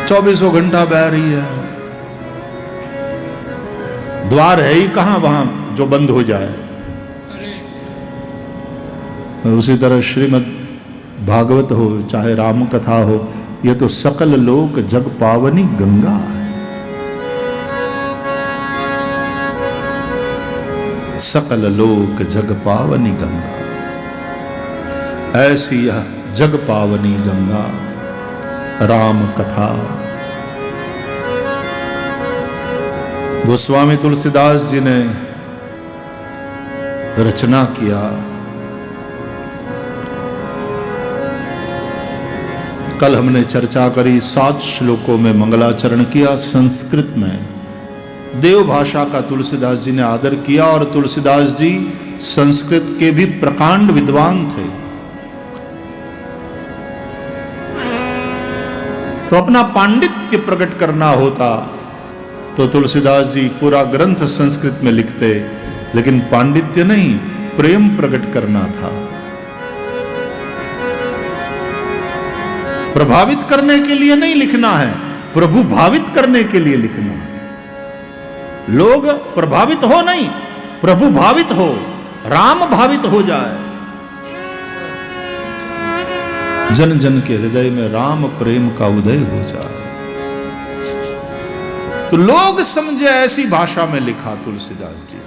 24 घंटा बह रही है, द्वार है ही कहां वहां जो बंद हो जाए। उसी तरह श्रीमद् भागवत हो चाहे राम कथा हो, यह तो सकल लोक जग पावनी गंगा है। सकल लोक जग पावनी गंगा, ऐसी यह जग पावनी गंगा राम कथा। गोस्वामी तुलसीदास जी ने रचना किया। कल हमने चर्चा करी, 7 श्लोकों में मंगलाचरण किया संस्कृत में। देव भाषा का तुलसीदास जी ने आदर किया और तुलसीदास जी संस्कृत के भी प्रकांड विद्वान थे। तो अपना पांडित्य प्रकट करना होता तो तुलसीदास जी पूरा ग्रंथ संस्कृत में लिखते, लेकिन पांडित्य नहीं, प्रेम प्रकट करना था। प्रभावित करने के लिए नहीं लिखना है, प्रभु भावित करने के लिए लिखना है। लोग प्रभावित हो नहीं, प्रभु भावित हो, राम भावित हो जाए। जन जन के हृदय में राम प्रेम का उदय हो जाए। तो लोग समझे, ऐसी भाषा में लिखा तुलसीदास जी।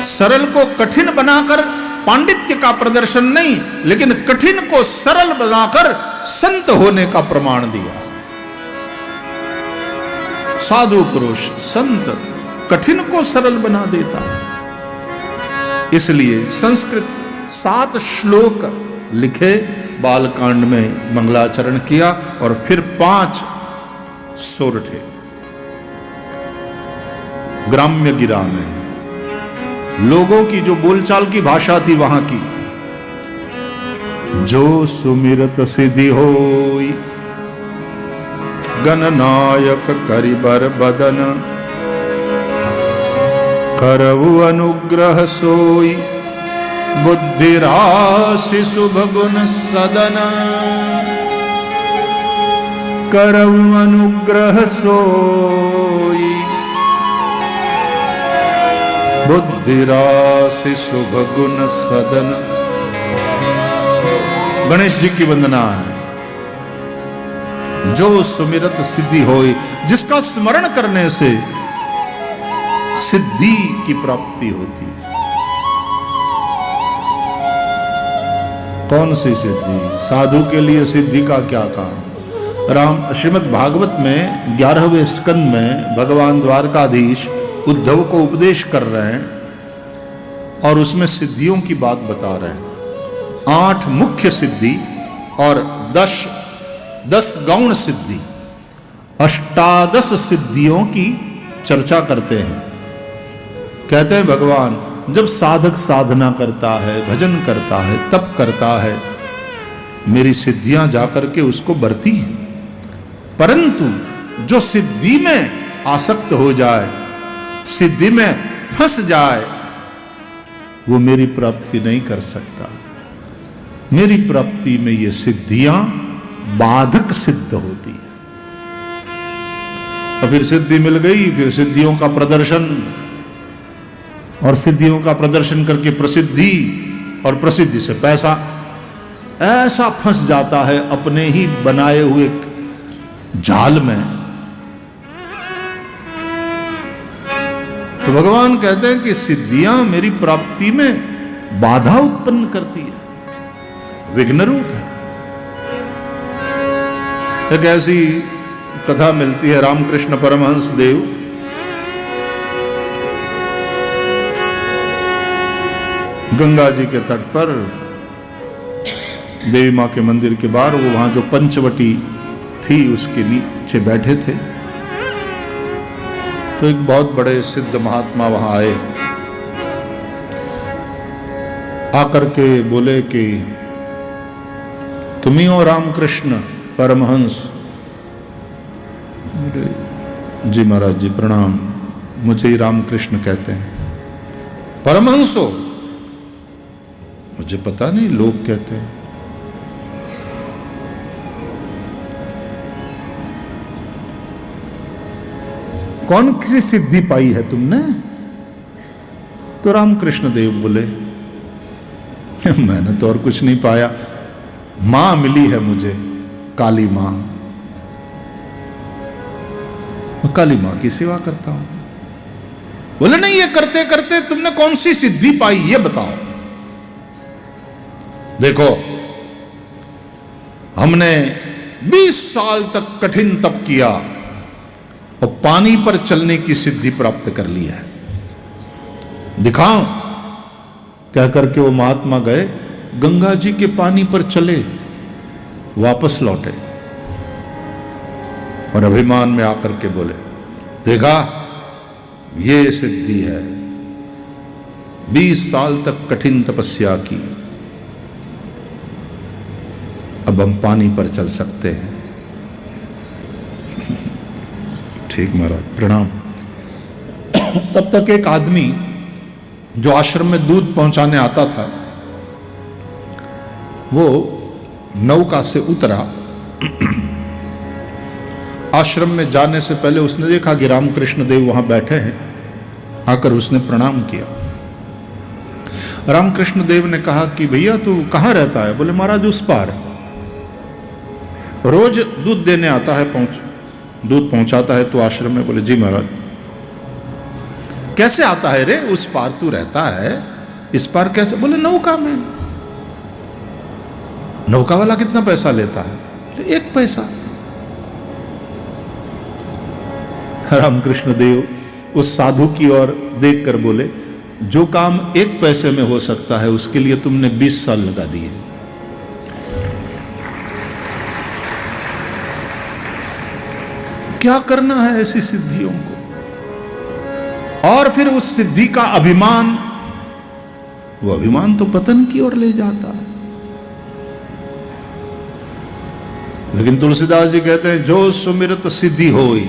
सरल को कठिन बनाकर पांडित्य का प्रदर्शन नहीं, लेकिन कठिन को सरल बनाकर संत होने का प्रमाण दिया। साधु पुरुष संत कठिन को सरल बना देता है। इसलिए संस्कृत 7 श्लोक लिखे, बालकांड में मंगलाचरण किया और फिर 5 सोरठे ग्राम्य गिरा में लोगों की जो बोलचाल की भाषा थी वहां की। जो सुमिरत सिद्धि होई, गणनायक करिबर बदन, करऊ अनुग्रह सोई, बुद्धि राशि शुभ गुण सदन। करऊ अनुग्रह सोई, बुद्धि राशि शुभ गुण सदन। गणेश जी की वंदना है। जो सुमिरत सिद्धि होई, जिसका स्मरण करने से सिद्धि की प्राप्ति होती है। कौन सी सिद्धि? साधु के लिए सिद्धि का क्या काम? श्रीमद् भागवत में 11वें स्कंद में भगवान द्वारकाधीश उद्धव को उपदेश कर रहे हैं और उसमें सिद्धियों की बात बता रहे हैं। 8 मुख्य सिद्धि और 10 गौण सिद्धि, 18 सिद्धियों की चर्चा करते हैं। कहते हैं भगवान, जब साधक साधना करता है, भजन करता है, तप करता है, मेरी सिद्धियां जाकर के उसको बरती हैं। परंतु जो सिद्धि में आसक्त हो जाए, सिद्धि में फंस जाए, वो मेरी प्राप्ति नहीं कर सकता। मेरी प्राप्ति में ये सिद्धियां बाधक सिद्ध होती है। और फिर सिद्धि मिल गई, फिर सिद्धियों का प्रदर्शन, और सिद्धियों का प्रदर्शन करके प्रसिद्धि, और प्रसिद्धि से पैसा। ऐसा फंस जाता है अपने ही बनाए हुए जाल में। तो भगवान कहते हैं कि सिद्धियां मेरी प्राप्ति में बाधा उत्पन्न करती है, विघ्न रूप है। एक ऐसी कथा मिलती है, रामकृष्ण परमहंस देव गंगा जी के तट पर देवी मां के मंदिर के बाहर, वो वहां जो पंचवटी थी उसके नीचे बैठे थे। तो एक बहुत बड़े सिद्ध महात्मा वहां आए, आकर के बोले कि तुम ही हो रामकृष्ण परमहंस? जी महाराज जी प्रणाम, मुझे ही रामकृष्ण कहते हैं। परमहंस हो? मुझे पता नहीं, लोग कहते हैं। कौन सी सिद्धि पाई है तुमने? तो रामकृष्ण देव बोले, मैंने तो और कुछ नहीं पाया, मां मिली है मुझे, काली मां। मैं काली मां की सेवा करता हूं। बोले नहीं, ये करते करते तुमने कौन सी सिद्धि पाई ये बताओ। देखो, हमने 20 साल तक कठिन तप किया और पानी पर चलने की सिद्धि प्राप्त कर ली है, दिखाओ। कह करके वो महात्मा गए, गंगा जी के पानी पर चले, वापस लौटे और अभिमान में आकर के बोले, देखा ये सिद्धि है, 20 साल तक कठिन तपस्या की, अब हम पानी पर चल सकते हैं। ठीक महाराज, प्रणाम। तब तक एक आदमी जो आश्रम में दूध पहुंचाने आता था, वो नौका से उतरा। आश्रम में जाने से पहले उसने देखा कि रामकृष्ण देव वहां बैठे हैं, आकर उसने प्रणाम किया। रामकृष्ण देव ने कहा कि भैया तू कहां रहता है? बोले महाराज उस पार। रोज दूध देने आता है, दूध पहुंचाता है तो आश्रम में? बोले जी महाराज। कैसे आता है रे? उस पार तू रहता है, इस पार कैसे? बोले नौका में। नौका वाला कितना पैसा लेता है? 1 पैसा। रामकृष्ण देव उस साधु की ओर देखकर बोले, जो काम 1 पैसे में हो सकता है उसके लिए तुमने 20 साल लगा दिए। क्या करना है ऐसी सिद्धियों को? और फिर उस सिद्धि का अभिमान, वो अभिमान तो पतन की ओर ले जाता है। लेकिन तुलसीदास जी कहते हैं, जो सुमिरत सिद्धि होई।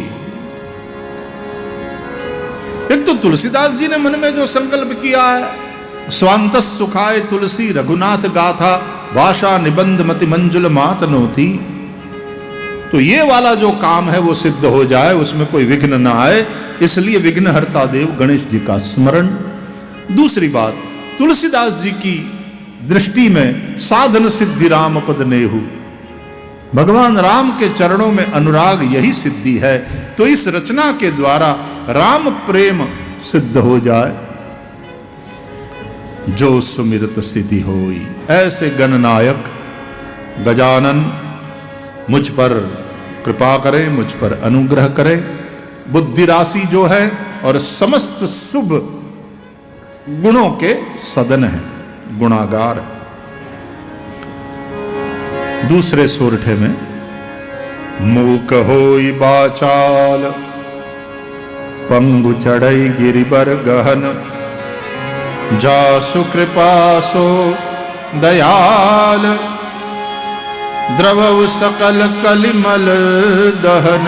एक तो तुलसीदास जी ने मन में जो संकल्प किया है, स्वांतस सुखाय तुलसी रघुनाथ गाथा, भाषा निबंध मति मंजुल मात नोती। तो ये वाला जो काम है वो सिद्ध हो जाए, उसमें कोई विघ्न ना आए, इसलिए विघ्नहर्ता देव गणेश जी का स्मरण। दूसरी बात, तुलसीदास जी की दृष्टि में साधन सिद्धि राम पद नेहु, भगवान राम के चरणों में अनुराग यही सिद्धि है। तो इस रचना के द्वारा राम प्रेम सिद्ध हो जाए। जो सुमिरत सिद्धि होई, ऐसे गणनायक गजानन मुझ पर कृपा करें, मुझ पर अनुग्रह करें। बुद्धि राशि जो है और समस्त शुभ गुणों के सदन है, गुणागार। दूसरे सोरठे में, मूक होई बाचाल पंगु चढ़ई गिरिबर गहन, जासु कृपा सो दयाल, द्रवव सकल कलिमल दहन।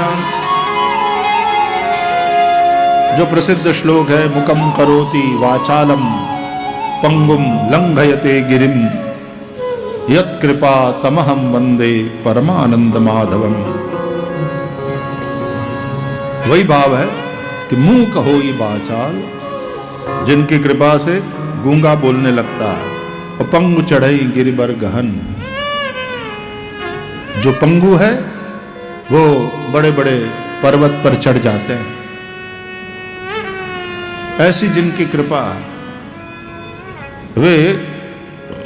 जो प्रसिद्ध श्लोक है, मुकम करोति वाचालम पंगुम लंघयते गिरिम, यत् कृपा तमहम वंदे परमानंद माधवम। वही भाव है कि मूक होई वाचाल, जिनकी कृपा से गूंगा बोलने लगता है, और पंगु चढ़ई गिरिबर गहन। जो पंगु है वो बड़े बड़े पर्वत पर चढ़ जाते हैं, ऐसी जिनकी कृपा, वे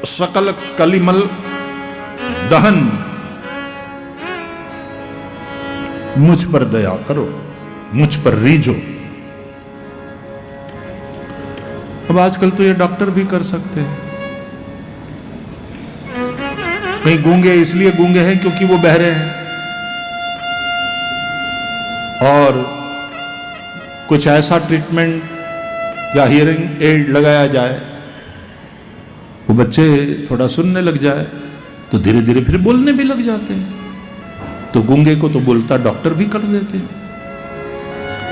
सकल कलिमल दहन। मुझ पर दया करो, मुझ पर रीझो। अब आजकल तो ये डॉक्टर भी कर सकते हैं। कहीं गूंगे इसलिए गूंगे हैं क्योंकि वो बहरे हैं, और कुछ ऐसा ट्रीटमेंट या हियरिंग एड लगाया जाए, वो बच्चे थोड़ा सुनने लग जाए तो धीरे धीरे फिर बोलने भी लग जाते हैं। तो गूंगे को तो बोलता डॉक्टर भी कर देते हैं।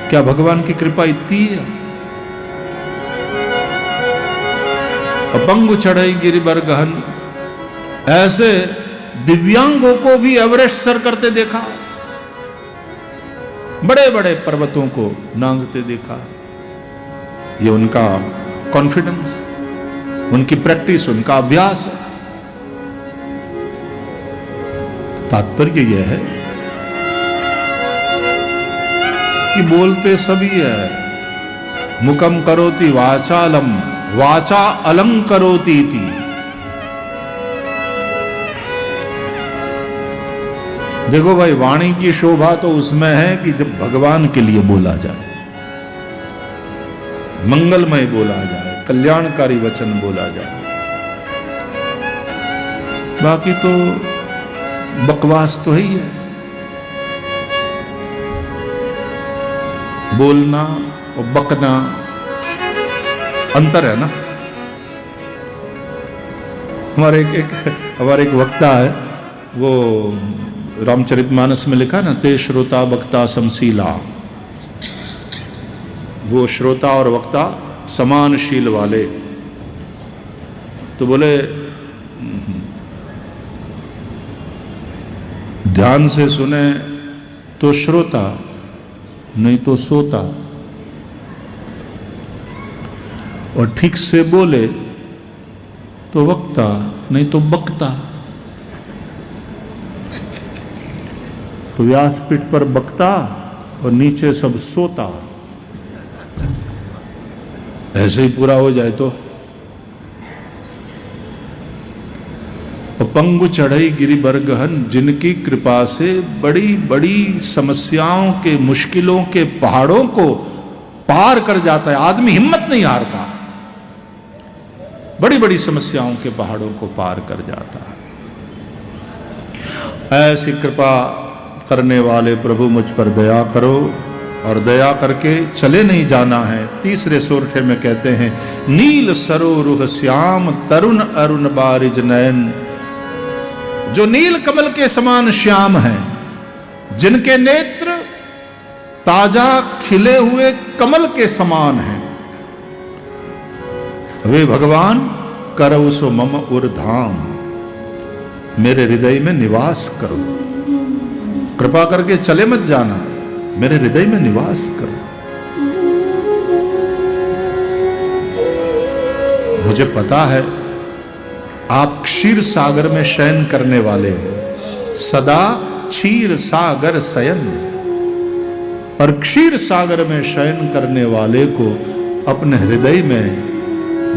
क्या भगवान की कृपा इतनी है? पंगु चढ़ई गिरिबर गहन, ऐसे दिव्यांगों को भी एवरेस्ट सर करते देखा। बड़े बड़े पर्वतों को नांगते देखा। ये उनका कॉन्फिडेंस, उनकी प्रैक्टिस, उनका अभ्यास है। तात्पर्य यह है कि बोलते सभी है, मुकम करोति वाचालम वाचा अलम करोति इति। देखो भाई, वाणी की शोभा तो उसमें है कि जब भगवान के लिए बोला जाए, मंगलमय बोला जाए, कल्याणकारी वचन बोला जाए। बाकी तो बकवास तो ही है। बोलना और बकना अंतर है ना। हमारे एक वक्ता है, वो रामचरितमानस में लिखा ना, ते श्रोता वक्ता समशीला। वो श्रोता और वक्ता समानशील वाले। तो बोले ध्यान से सुने तो श्रोता, नहीं तो सोता, और ठीक से बोले तो वक्ता, नहीं तो बकता। तो व्यासपीठ पर बकता और नीचे सब सोता। ऐसे ही पूरा हो जाए तो। पंगु चढ़ई गिरि बरगहन, जिनकी कृपा से बड़ी बड़ी समस्याओं के, मुश्किलों के पहाड़ों को पार कर जाता है। आदमी हिम्मत नहीं हारता, बड़ी बड़ी समस्याओं के पहाड़ों को पार कर जाता है। ऐसी कृपा करने वाले प्रभु मुझ पर दया करो, और दया करके चले नहीं जाना है। तीसरे सोरठे में कहते हैं, नील सरोरुह श्याम तरुण अरुण बारिज नयन। जो नील कमल के समान श्याम हैं, जिनके नेत्र ताजा खिले हुए कमल के समान हैं, वे भगवान करौ सो मम उर धाम। मेरे हृदय में निवास करो। कृपा करके चले मत जाना, मेरे हृदय में निवास करो। मुझे पता है आप क्षीर सागर में शयन करने वाले हो, सदा क्षीर सागर शयन। और क्षीर सागर में शयन करने वाले को अपने हृदय में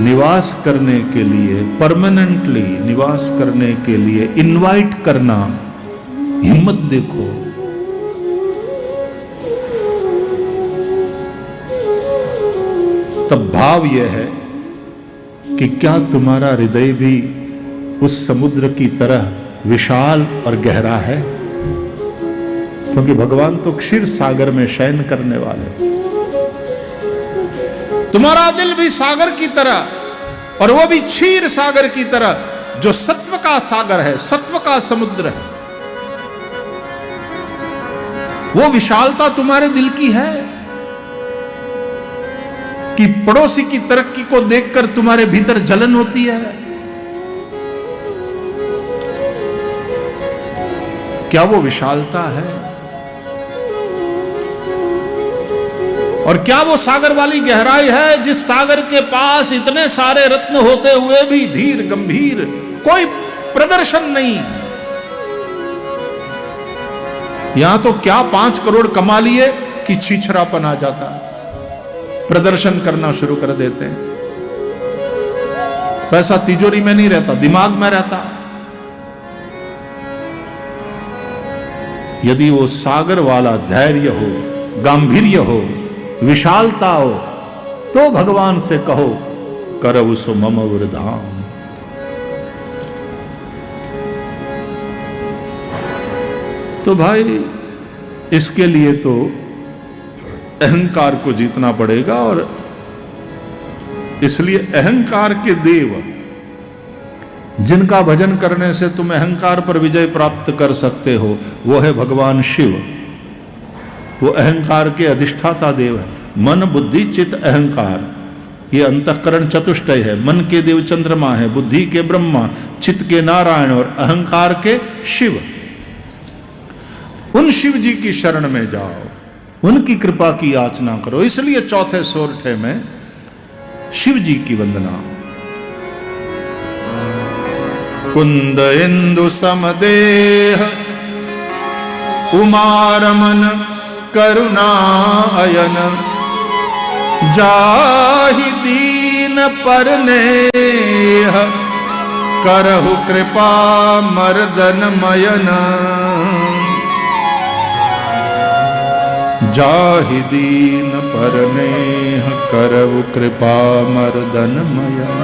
निवास करने के लिए, परमानेंटली निवास करने के लिए इनवाइट करना, हिम्मत देखो। तब भाव यह है कि क्या तुम्हारा हृदय भी उस समुद्र की तरह विशाल और गहरा है? क्योंकि भगवान तो क्षीर सागर में शयन करने वाले। तुम्हारा दिल भी सागर की तरह, और वो भी क्षीर सागर की तरह, जो सत्व का सागर है, सत्व का समुद्र है। वो विशालता तुम्हारे दिल की है कि पड़ोसी की तरक्की को देखकर तुम्हारे भीतर जलन होती है? क्या वो विशालता है? और क्या वो सागर वाली गहराई है, जिस सागर के पास इतने सारे रत्न होते हुए भी धीर गंभीर, कोई प्रदर्शन नहीं? यहां तो क्या 5 करोड़ कमा लिए कि छिछरापन आ जाता है, प्रदर्शन करना शुरू कर देते हैं। पैसा तिजोरी में नहीं रहता, दिमाग में रहता। यदि वो सागर वाला धैर्य हो, गांभीर्य हो, विशालता हो, तो भगवान से कहो करौ सो मम उर धाम। तो भाई इसके लिए तो अहंकार को जीतना पड़ेगा, और इसलिए अहंकार के देव, जिनका भजन करने से तुम अहंकार पर विजय प्राप्त कर सकते हो, वो है भगवान शिव। वो अहंकार के अधिष्ठाता देव है। मन बुद्धि चित्त अहंकार, ये अंतःकरण चतुष्टय है। मन के देव चंद्रमा है, बुद्धि के ब्रह्मा, चित्त के नारायण और अहंकार के शिव। उन शिव जी की शरण में जाओ, उनकी कृपा की याचना करो। इसलिए चौथे सोरठे में शिव जी की वंदना। कुंद इंदु समदेह उमारमन करुणा अयन, जाहि दीन परनेह करहु कृपा मर्दन मयन। जाहि दीन परनेह करहु कृपा मर्दन मयन।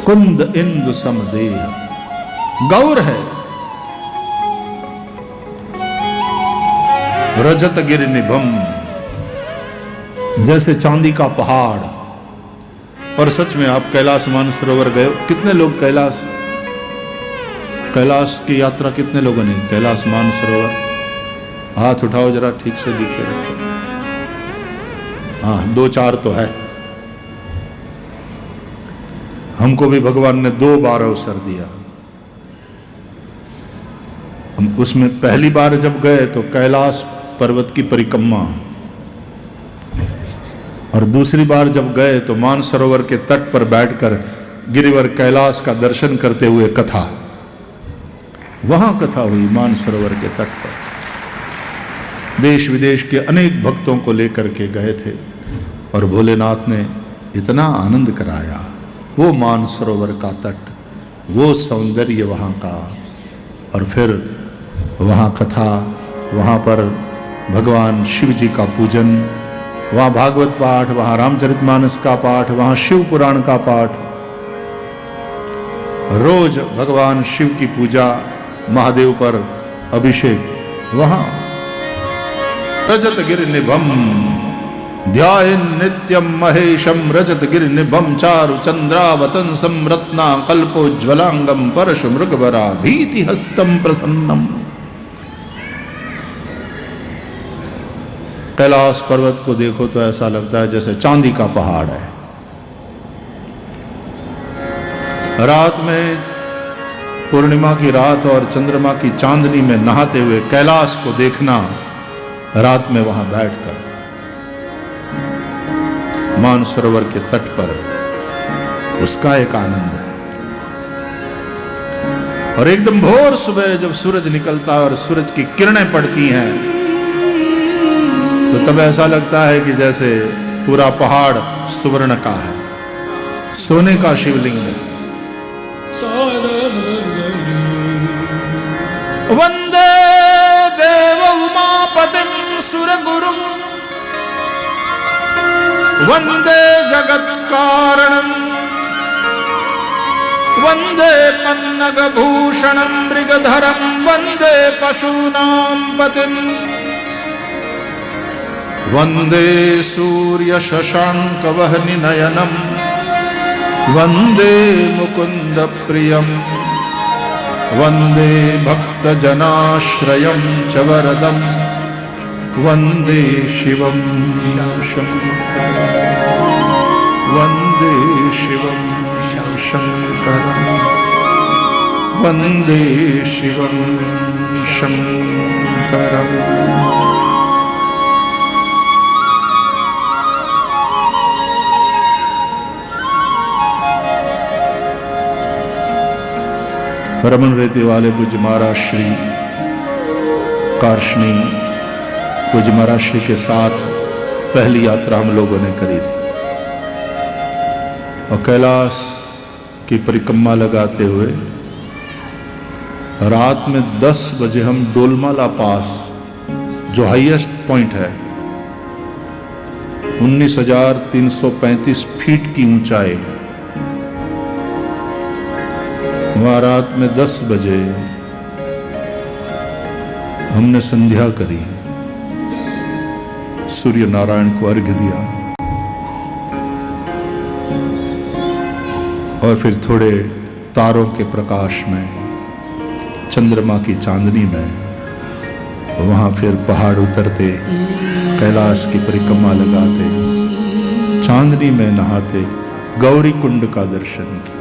कुंद इंदु समदेह, गौर है रजत गिर निभम, जैसे चांदी का पहाड़। और सच में आप कैलाश मानसरोवर गए, कितने लोग कैलाश की यात्रा कितने लोगों ने? कैलाश मानसरोवर हाथ उठाओ जरा, ठीक से दिखे। हाँ, 2-4 तो है। हमको भी भगवान ने 2 बार अवसर दिया। हम उसमें पहली बार जब गए तो कैलाश पर्वत की परिक्रमा, और दूसरी बार जब गए तो मानसरोवर के तट पर बैठकर गिरिवर कैलाश का दर्शन करते हुए कथा, वहां कथा हुई मानसरोवर के तट पर। देश विदेश के अनेक भक्तों को लेकर के गए थे और भोलेनाथ ने इतना आनंद कराया। वो मानसरोवर का तट, वो सौंदर्य वहाँ का, और फिर वहाँ कथा, वहाँ पर भगवान शिव जी का पूजन, वहाँ भागवत पाठ, वहाँ रामचरितमानस का पाठ, वहाँ शिव पुराण का पाठ, रोज भगवान शिव की पूजा, महादेव पर अभिषेक। वहाँ रजत गिर निभम ध्यान नित्यम महेशम, रजत गिर निभम चारु चंद्रावतंसम, रत्ना कल्पोज्वलांगम परशु मृगवरा भीति हस्तम प्रसन्नम। कैलाश पर्वत को देखो तो ऐसा लगता है जैसे चांदी का पहाड़ है। रात में, पूर्णिमा की रात और चंद्रमा की चांदनी में नहाते हुए कैलाश को देखना, रात में वहां बैठकर मानसरोवर के तट पर, उसका एक आनंद है। और एकदम भोर सुबह जब सूरज निकलता है और सूरज की किरणें पड़ती हैं, तो तब ऐसा लगता है कि जैसे पूरा पहाड़ सुवर्ण का है, सोने का शिवलिंग है। वंदे देव उमापतिम सुरगुरुम, वंदे जगत कारणम, वंदे पन्नग भूषणम मृगधरम, वंदे पशूनां पतिम, वंदे सूर्य शशांक वहनि नयनम, वंदे मुकुंद प्रियम, वंदे भक्त जनाश्रयम च वरदम, वंदे शिवम शंकरम, वंदे शिवम शंकरम, वंदे शिवम शंकरम। रमन रेती वाले पूज्य महाराज श्री कार्षणी पूज्य महाराज श्री के साथ पहली यात्रा हम लोगों ने करी थी, और कैलाश की परिक्रमा लगाते हुए रात में 10 बजे हम डोलमाला पास, जो हाईएस्ट पॉइंट है, 19,335 फीट की ऊंचाई, वहाँ रात में 10 बजे हमने संध्या करी, सूर्य नारायण को अर्घ्य दिया, और फिर थोड़े तारों के प्रकाश में, चंद्रमा की चांदनी में, वहां फिर पहाड़ उतरते, कैलाश की परिक्रमा लगाते, चांदनी में नहाते, गौरी कुंड का दर्शन किया।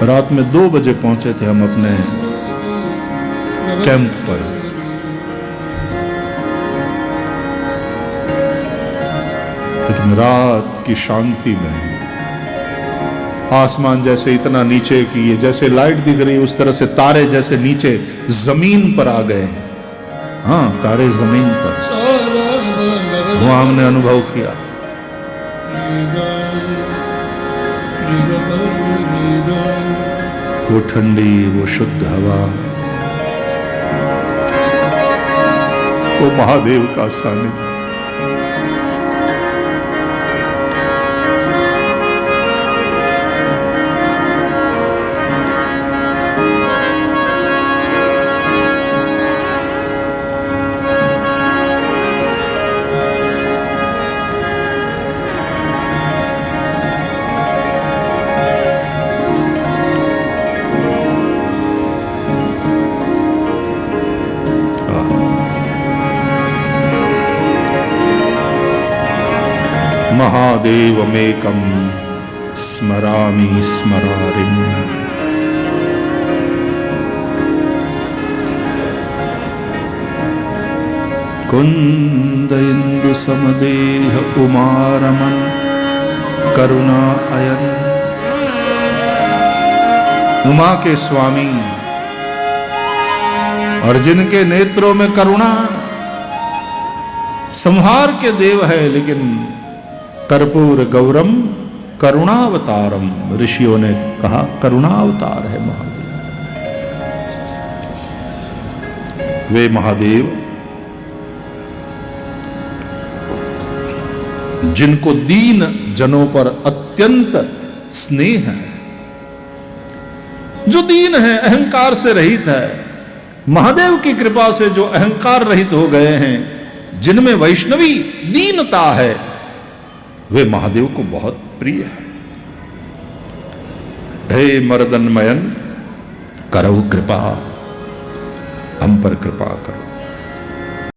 रात में 2 बजे पहुंचे थे हम अपने कैंप पर। लेकिन रात की शांति में आसमान जैसे इतना नीचे कि ये जैसे लाइट दिख रही है उस तरह से तारे जैसे नीचे जमीन पर आ गए। हाँ, तारे जमीन पर, वो हमने अनुभव किया। वो ठंडी, वो शुद्ध हवा, वो महादेव का सानिध्य। महादेवमेकं स्मरामि स्मरारिम्। कुंद इंदु समदेह उमारमन करुणा अयन। उमा के स्वामी और जिनके नेत्रों में करुणा, संहार के देव है, लेकिन कर्पूर गौरम करुणावतारम, ऋषियों ने कहा करुणावतार है महादेव। वे महादेव जिनको दीन जनों पर अत्यंत स्नेह है, जो दीन है, अहंकार से रहित है, महादेव की कृपा से जो अहंकार रहित हो गए हैं, जिनमें वैष्णवी दीनता है, वे महादेव को बहुत प्रिय है। हे मर्दनमयन, करो कृपा, हम पर कृपा करो।